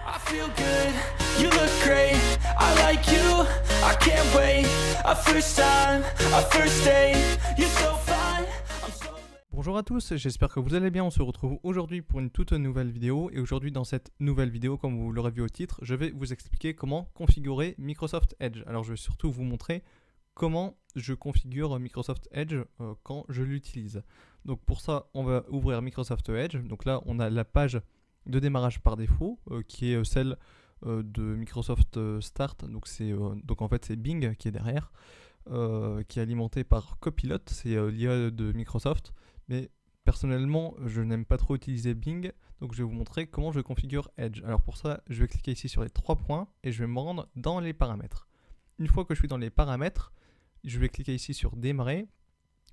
I feel good, you look great, I like you, I can't wait. A first time, a first date, you're so fine, I'm so... Bonjour à tous, j'espère que vous allez bien. On se retrouve aujourd'hui pour une toute nouvelle vidéo. Et aujourd'hui dans cette nouvelle vidéo, comme vous l'aurez vu au titre, je vais vous expliquer comment configurer Microsoft Edge. Alors je vais surtout vous montrer comment je configure Microsoft Edge quand je l'utilise. Donc pour ça, on va ouvrir Microsoft Edge. Donc là, on a la page de démarrage par défaut qui est celle de Microsoft Start. Donc en fait c'est Bing qui est derrière, qui est alimenté par Copilot, c'est l'IA de Microsoft. Mais personnellement, je n'aime pas trop utiliser Bing, donc je vais vous montrer comment je configure Edge. Alors pour ça, je vais cliquer ici sur les 3 points et je vais me rendre dans les paramètres. Une fois que je suis dans les paramètres, je vais cliquer ici sur démarrer.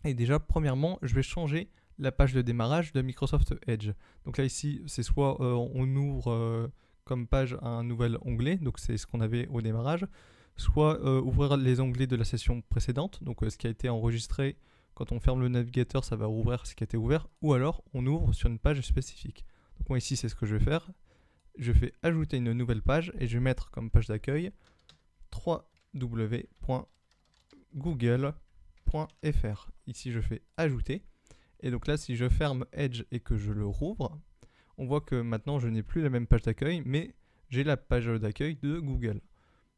Et déjà, premièrement, je vais changer la page de démarrage de Microsoft Edge. Donc là ici, c'est soit on ouvre comme page un nouvel onglet, donc c'est ce qu'on avait au démarrage, soit ouvrir les onglets de la session précédente, donc ce qui a été enregistré. Quand on ferme le navigateur, ça va rouvrir ce qui a été ouvert, ou alors on ouvre sur une page spécifique. Donc moi ici, c'est ce que je vais faire. Je fais ajouter une nouvelle page et je vais mettre comme page d'accueil www.google.fr. Ici, je fais ajouter. Et donc là, si je ferme Edge et que je le rouvre, on voit que maintenant, je n'ai plus la même page d'accueil, mais j'ai la page d'accueil de Google.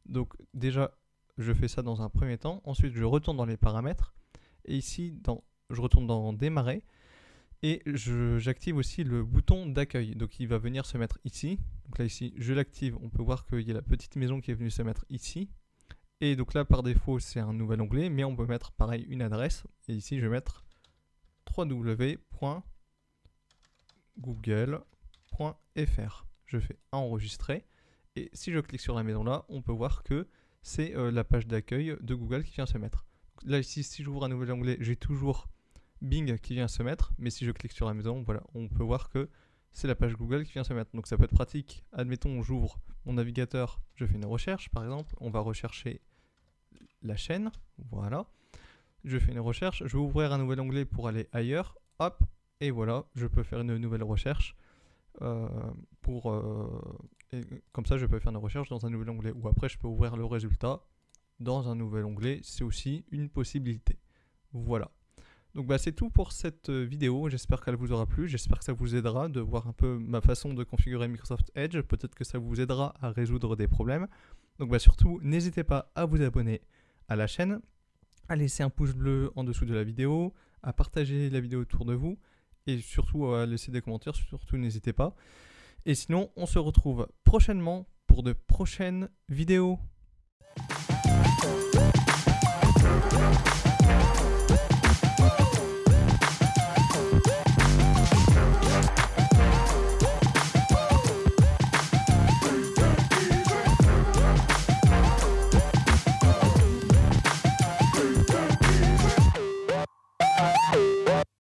Donc déjà, je fais ça dans un premier temps. Ensuite, je retourne dans les paramètres. Et ici, je retourne dans démarrer. Et j'active aussi le bouton d'accueil. Donc il va venir se mettre ici. Donc là, ici, je l'active. On peut voir qu'il y a la petite maison qui est venue se mettre ici. Et donc là, par défaut, c'est un nouvel onglet. Mais on peut mettre pareil une adresse. Et ici, je vais mettre www.google.fr. Je fais enregistrer. Et si je clique sur la maison là, on peut voir que c'est la page d'accueil de Google qui vient se mettre. Là ici, si j'ouvre un nouvel onglet, j'ai toujours Bing qui vient se mettre. Mais si je clique sur la maison, voilà, on peut voir que c'est la page Google qui vient se mettre. Donc ça peut être pratique. Admettons, j'ouvre mon navigateur, je fais une recherche par exemple. On va rechercher la chaîne. Voilà. Je fais une recherche, je vais ouvrir un nouvel onglet pour aller ailleurs, hop, et voilà, je peux faire une nouvelle recherche, et comme ça je peux faire une recherche dans un nouvel onglet, ou après je peux ouvrir le résultat dans un nouvel onglet, c'est aussi une possibilité. Voilà. Donc c'est tout pour cette vidéo, j'espère qu'elle vous aura plu, j'espère que ça vous aidera de voir un peu ma façon de configurer Microsoft Edge, peut-être que ça vous aidera à résoudre des problèmes. Donc surtout, n'hésitez pas à vous abonner à la chaîne, à laisser un pouce bleu en dessous de la vidéo, à partager la vidéo autour de vous, et surtout à laisser des commentaires, surtout n'hésitez pas. Et sinon, on se retrouve prochainement pour de prochaines vidéos.